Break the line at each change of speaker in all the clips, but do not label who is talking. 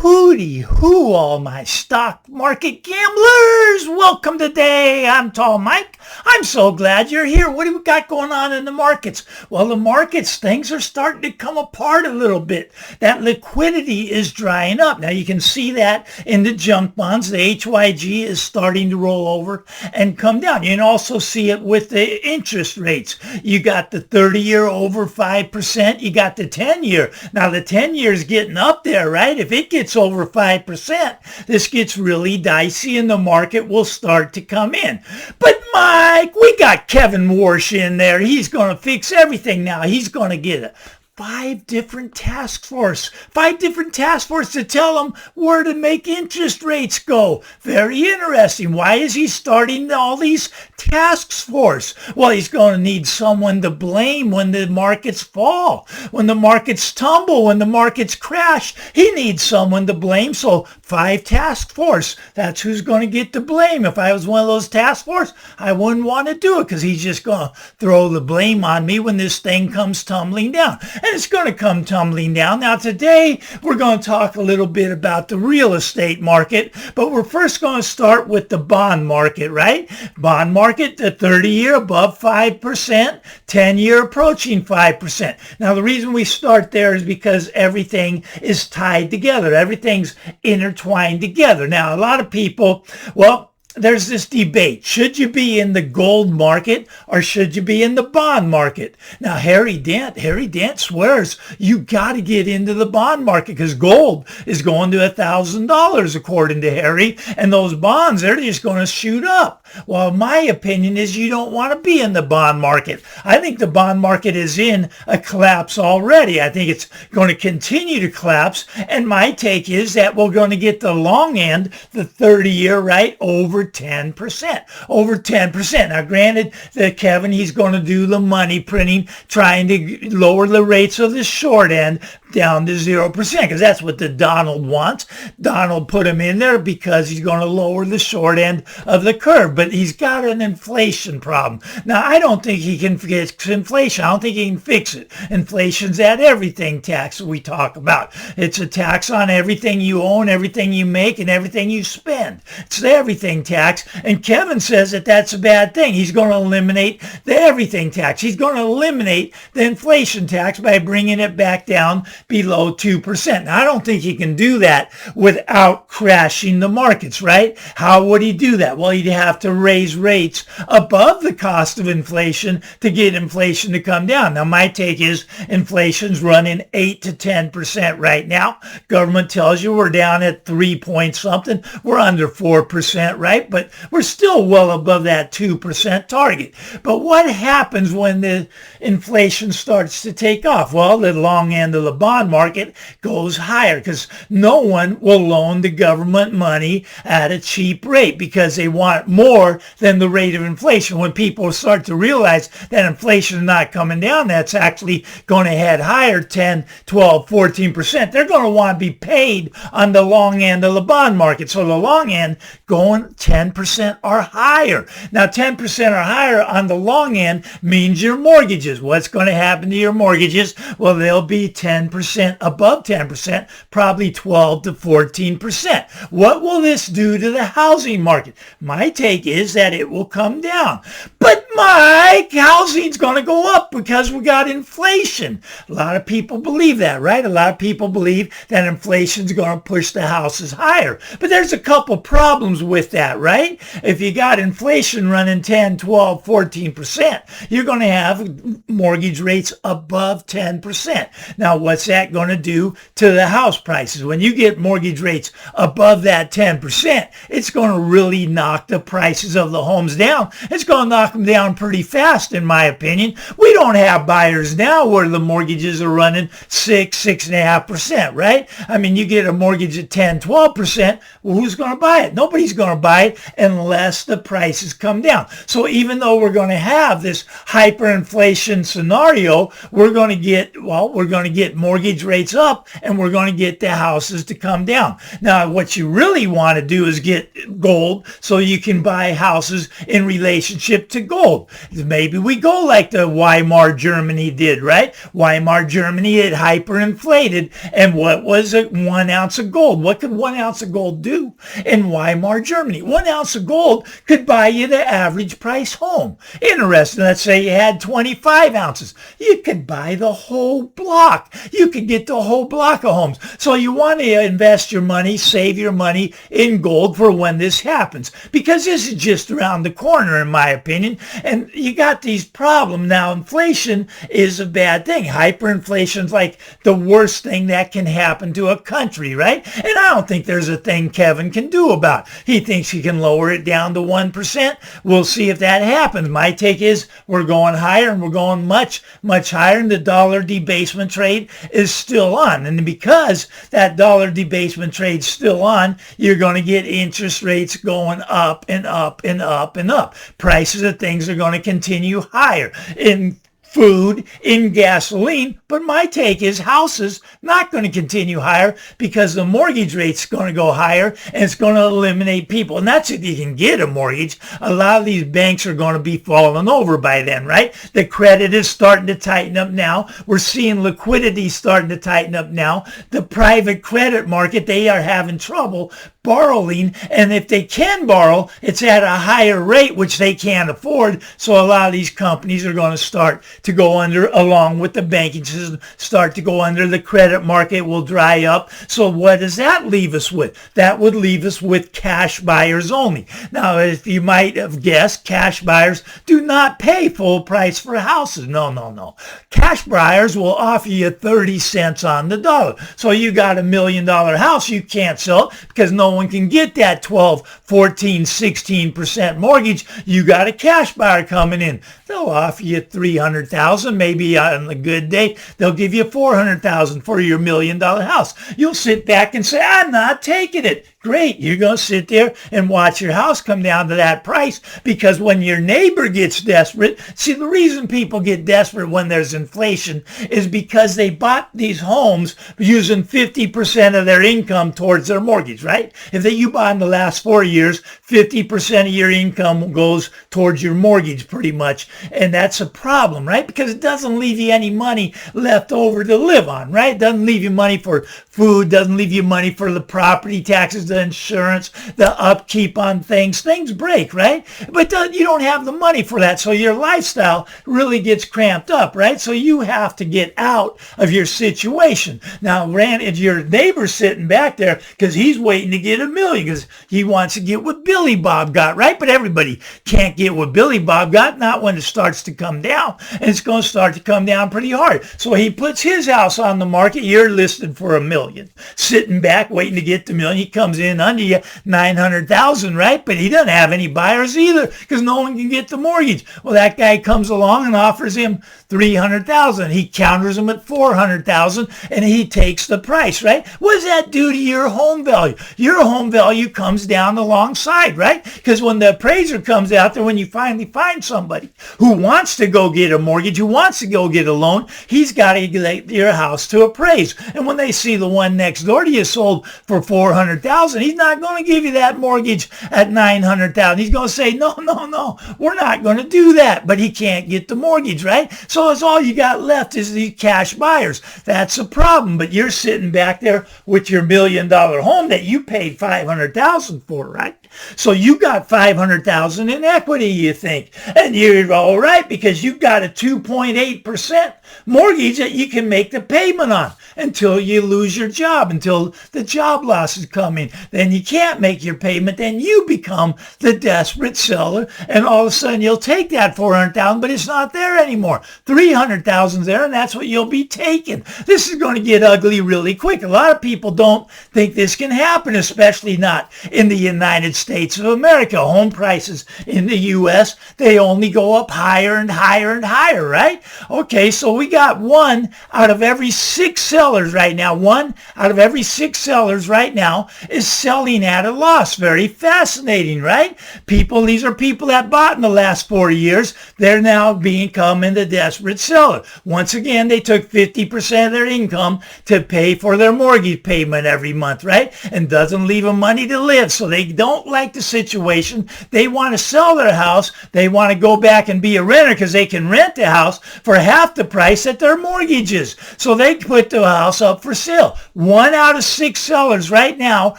Hooty hoo, all my stock market gamblers. Welcome today. I'm Tall Mike. I'm so glad you're here. What do we got going on in the markets? Well, the markets, things are starting to come apart a little bit. That liquidity is drying up. Now you can see that in the junk bonds. The HYG is starting to roll over and come down. You can also see it with the interest rates. You got the 30-year over 5%. You got the 10-year. Now the 10-year is getting up there, right? If it gets over 5%, this gets really dicey and the market will start to come in. But Mike, we got Kevin Warsh in there. He's going to fix everything now. He's going to get it. Five different task force to tell them where to make interest rates go. Very interesting. Why is he starting all these task force? Well, he's going to need someone to blame when the markets fall, when the markets tumble, when the markets crash. He needs someone to blame. So 5 task force. That's who's going to get the blame. If I was one of those task force, I wouldn't want to do it because he's just going to throw the blame on me when this thing comes tumbling down. And it's going to come tumbling down. Now today we're going to talk a little bit about the real estate market, but we're first going to start with the bond market, right? Bond market, the 30-year above 5%, 10-year approaching 5%. Now the reason we start there is because everything is tied together. Everything's intertwined together. Now a lot of people, well, there's this debate. Should you be in the gold market or should you be in the bond market? Now, Harry Dent swears you got to get into the bond market because gold is going to $1,000 according to Harry. And those bonds, they're just going to shoot up. Well, my opinion is you don't want to be in the bond market. I think the bond market is in a collapse already. I think it's going to continue to collapse. And my take is that we're going to get the long end, the 30-year, right, over 10%. Over 10%. Now, granted, that Kevin, he's going to do the money printing, trying to lower the rates of the short end down to 0% because that's what the Donald wants. Donald put him in there because he's going to lower the short end of the curve, but he's got an inflation problem. Now, I don't think he can fix inflation. I don't think he can fix it. Inflation's that everything tax that we talk about. It's a tax on everything you own, everything you make, and everything you spend. It's the everything tax, and Kevin says that that's a bad thing. He's going to eliminate the everything tax. He's going to eliminate the inflation tax by bringing it back down below 2%. Now, I don't think he can do that without crashing the markets, right? How would he do that? Well, he'd have to raise rates above the cost of inflation to get inflation to come down. Now, my take is inflation's running 8 to 10% right now. Government tells you we're down at 3 point something. We're under 4%, right? But we're still well above that 2% target. But what happens when the inflation starts to take off? Well, the long end of the bond market goes higher because no one will loan the government money at a cheap rate because they want more than the rate of inflation. When people start to realize that inflation is not coming down, that's actually going to head higher, 10, 12, 14%. They're going to want to be paid on the long end of the bond market. So the long end going 10% or higher. Now 10% or higher on the long end means your mortgages. What's going to happen to your mortgages? Well, they'll be 10% above 10%, probably 12 to 14%. What will this do to the housing market? My take is that it will come down. But Mike, housing's going to go up because we got inflation. A lot of people believe that, right? A lot of people believe that inflation's going to push the houses higher. But there's a couple problems with that, right? If you got inflation running 10, 12, 14%, you're going to have mortgage rates above 10%. Now, what's that going to do to the house prices? When you get mortgage rates above that 10%, it's going to really knock the prices of the homes down. It's going to knock them down pretty fast, in my opinion. We don't have buyers now where the mortgages are running 6.5%, right? I mean, you get a mortgage at 10, 12%. Well, who's going to buy it? Nobody's going to buy it unless the prices come down. So even though we're going to have this hyperinflation scenario, we're going to get mortgage rates up and we're going to get the houses to come down. Now, what you really want to do is get gold so you can buy houses in relationship to gold. gold. Maybe we go like the Weimar Germany did, right? Weimar Germany had hyperinflated. And what was 1 ounce of gold? What could 1 ounce of gold do in Weimar Germany? 1 ounce of gold could buy you the average price home. Interesting. Let's say you had 25 ounces. You could buy the whole block. You could get the whole block of homes. So you want to invest your money, save your money in gold for when this happens, because this is just around the corner, in my opinion. And you got these problems now. Inflation is a bad thing. Hyperinflation is like the worst thing that can happen to a country, right? And I don't think there's a thing Kevin can do about it. He thinks he can lower it down to 1%. We'll see if that happens. My take is we're going higher, and we're going much, much higher, and the dollar debasement trade is still on. And because that dollar debasement trade's still on, you're going to get interest rates going up and up and up and up. Prices of things are going to continue higher in food, in gasoline. But my take is houses not going to continue higher because the mortgage rate's going to go higher, and it's going to eliminate people. And that's if you can get a mortgage. A lot of these banks are going to be falling over by then, right? The credit is starting to tighten up now. We're seeing liquidity starting to tighten up now. The private credit market, they are having trouble borrowing, and if they can borrow, it's at a higher rate, which they can't afford. So a lot of these companies are going to start to go under, along with the banking system, start to go under. The credit market will dry up. So what does that leave us with? That would leave us with cash buyers only. Now, if you might have guessed, cash buyers do not pay full price for houses. No, no, no. Cash buyers will offer you 30 cents on the dollar. So you got $1 million house, you can't sell it because no one can get that 12, 14, 16% mortgage. You got a cash buyer coming in. They'll offer you $300,000, maybe on a good day. They'll give you $400,000 for your $1 million house. You'll sit back and say, I'm not taking it. Great. You're going to sit there and watch your house come down to that price, because when your neighbor gets desperate, see, the reason people get desperate when there's inflation is because they bought these homes using 50% of their income towards their mortgage, right? If you bought in the last 4 years, 50% of your income goes towards your mortgage pretty much. And that's a problem, right? Because it doesn't leave you any money left over to live on, right? It doesn't leave you money for food, doesn't leave you money for the property taxes, the insurance, the upkeep on things. Things break, right? But you don't have the money for that. So your lifestyle really gets cramped up, right? So you have to get out of your situation. Now, if your neighbor's sitting back there because he's waiting to get $1 million because he wants to get what Billy Bob got, right? But everybody can't get what Billy Bob got, not when it starts to come down. And it's going to start to come down pretty hard. So he puts his house on the market. You're listed for $1 million. Sitting back, waiting to get the $1 million. He comes in under you, $900,000, right? But he doesn't have any buyers either because no one can get the mortgage. Well, that guy comes along and offers him $300,000. He counters him at $400,000 and he takes the price, right? What does that do to your home value? Your home value comes down alongside, right? Because when the appraiser comes out there, when you finally find somebody who wants to go get a mortgage, who wants to go get a loan, he's got to get your house to appraise. And when they see the one next door to you sold for $400,000, he's not going to give you that mortgage at $900,000. He's going to say, no, no, no, we're not going to do that. But he can't get the mortgage, right? So it's all you got left is these cash buyers. That's a problem. But you're sitting back there with your $1 million home that you paid $500,000 for, right? So you got $500,000 in equity, you think, and you're all right because you've got a 2.8% mortgage that you can make the payment on until you lose your job, until the job losses come in. Then you can't make your payment. Then you become the desperate seller, and all of a sudden you'll take that $400,000, but it's not there anymore. $300,000 there, and that's what you'll be taking. This is going to get ugly really quick. A lot of people don't think this can happen, especially not in the United States of America. Home prices in the U.S., they only go up higher and higher and higher, right? Okay, so we got 1 out of every 6 sellers sellers right now. 1 out of every 6 sellers right now is selling at a loss. Very fascinating, right? These are people that bought in the last 4 years. They're now becoming the desperate seller. Once again, they took 50% of their income to pay for their mortgage payment every month, right? And doesn't leave them money to live. So they don't like the situation. They want to sell their house. They want to go back and be a renter because they can rent the house for half the price that their mortgage is. So they put the house up for sale. 1 out of 6 sellers right now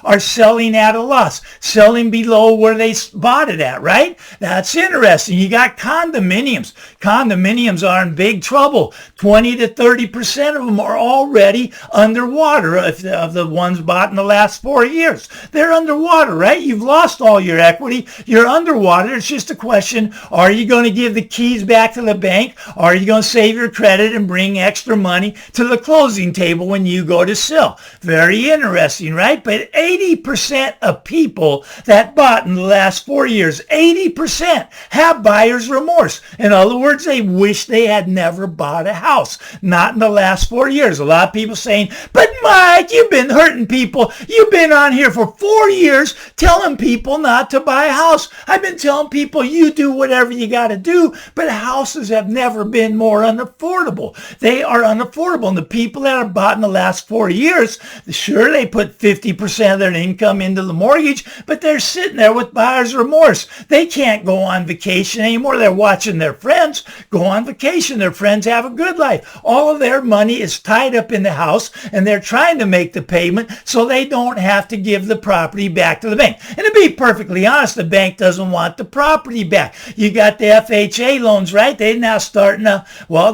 are selling at a loss, selling below where they bought it at, right? That's interesting. You got condominiums. Condominiums are in big trouble. 20 to 30% of them are already underwater of the ones bought in the last 4 years. They're underwater, right? You've lost all your equity. You're underwater. It's just a question, are you going to give the keys back to the bank? Or are you going to save your credit and bring extra money to the closing table when you go to sell? Very interesting, right? But 80% of people that bought in the last 4 years, 80% have buyer's remorse. In other words, they wish they had never bought a house. Not in the last 4 years. A lot of people saying, but Mike, you've been hurting people. You've been on here for 4 years telling people not to buy a house. I've been telling people you do whatever you got to do, but houses have never been more unaffordable. They are unaffordable. And the people that are bought in the last 4 years, sure, they put 50% of their income into the mortgage, but they're sitting there with buyer's remorse. They can't go on vacation anymore. They're watching their friends go on vacation. Their friends have a good life. All of their money is tied up in the house, and they're trying to make the payment so they don't have to give the property back to the bank. And to be perfectly honest, the bank doesn't want the property back. You got the FHA loans, right? They're now starting to,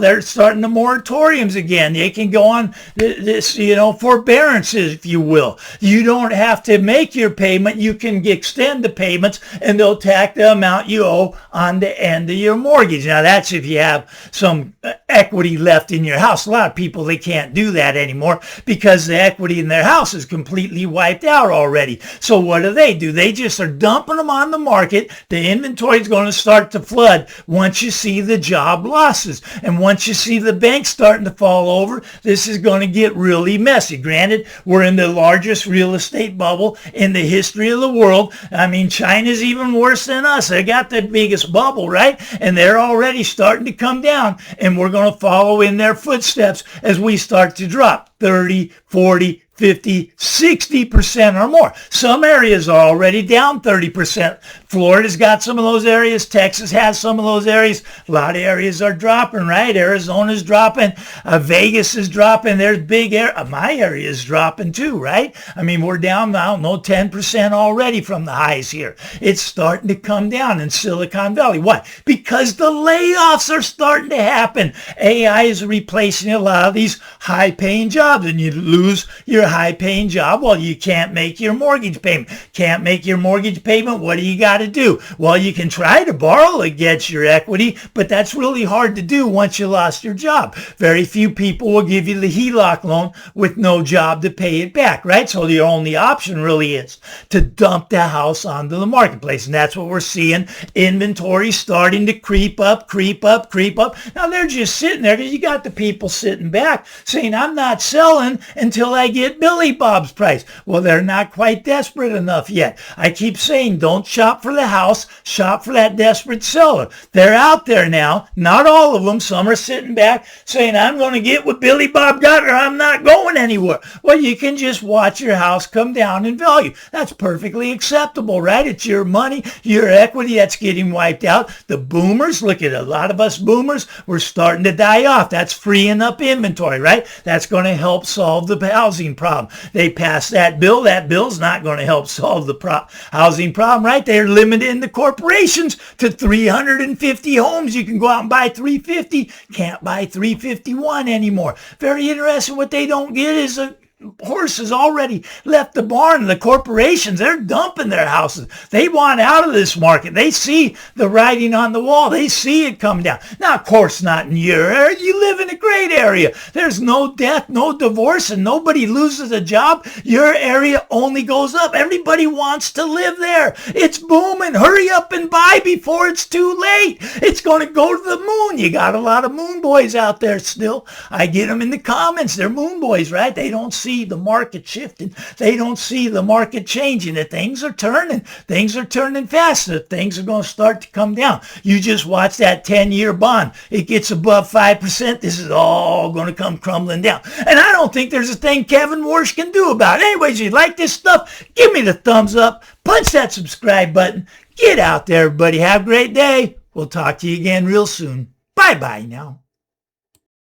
they're starting the moratoriums again. They can go on this, forbearances, if you will. You don't have to make your payment. You can extend the payments, and they'll tack the amount you owe on the end of your mortgage. Now, that's if you have some equity left in your house. A lot of people, they can't do that anymore because the equity in their house is completely wiped out already. So what do? They just are dumping them on the market. The inventory is going to start to flood once you see the job losses. And once you see the banks starting to fall over, this is going to get really messy. Granted, we're in the largest real estate bubble in the history of the world. I mean, China's even worse than us. They got the biggest bubble, right? And they're already starting to come down, and we're going to follow in their footsteps as we start to drop 30, 40, 50, 60% or more. Some areas are already down 30%. Florida's got some of those areas. Texas has some of those areas. A lot of areas are dropping, right? Arizona's dropping. Vegas is dropping. There's my area is dropping too, right? I mean, we're down, I don't know, 10% already from the highs here. It's starting to come down in Silicon Valley. Why? Because the layoffs are starting to happen. AI is replacing a lot of these high-paying jobs, and you lose your high-paying job. Well, you can't make your mortgage payment. Can't make your mortgage payment. What do you got to do? Well, you can try to borrow against your equity, but that's really hard to do once you lost your job. Very few people will give you the HELOC loan with no job to pay it back, right? So the only option really is to dump the house onto the marketplace, and that's what we're seeing. Inventory starting to creep up. Now, they're just sitting there because you got the people sitting back saying, I'm not selling until I get Billy Bob's price. Well, they're not quite desperate enough yet. I keep saying, don't shop for the house, shop for that desperate seller. They're out there now. Not all of them. Some are sitting back saying, I'm going to get what Billy Bob got, or I'm not going anywhere. Well, you can just watch your house come down in value. That's perfectly acceptable, right? It's your money, your equity that's getting wiped out. The boomers, look at a lot of us boomers, we're starting to die off. That's freeing up inventory, right? That's going to help solve the housing problem. They passed that bill. That bill's not going to help solve the housing problem, right? They're limiting the corporations to 350 homes. You can go out and buy 350. Can't buy 351 anymore. Very interesting. What they don't get is horses already left the barn. The corporations, they're dumping their houses. They want out of this market. They see the writing on the wall. They see it come down. Now, of course, not in your area. You live in a great area. There's no death, no divorce, and nobody loses a job. Your area only goes up. Everybody wants to live there. It's booming. Hurry up and buy before it's too late. It's going to go to the moon. You got a lot of moon boys out there still. I get them in the comments. They're moon boys, right? They don't see the market shifting. They don't see the market changing. That things are turning. Things are turning fast. That things are going to start to come down. You just watch that 10-year bond. It gets above 5%. This is all going to come crumbling down. And I don't think there's a thing Kevin Warsh can do about it. Anyways, if you like this stuff, give me the thumbs up. Punch that subscribe button. Get out there, everybody. Have a great day. We'll talk to you again real soon. Bye-bye now.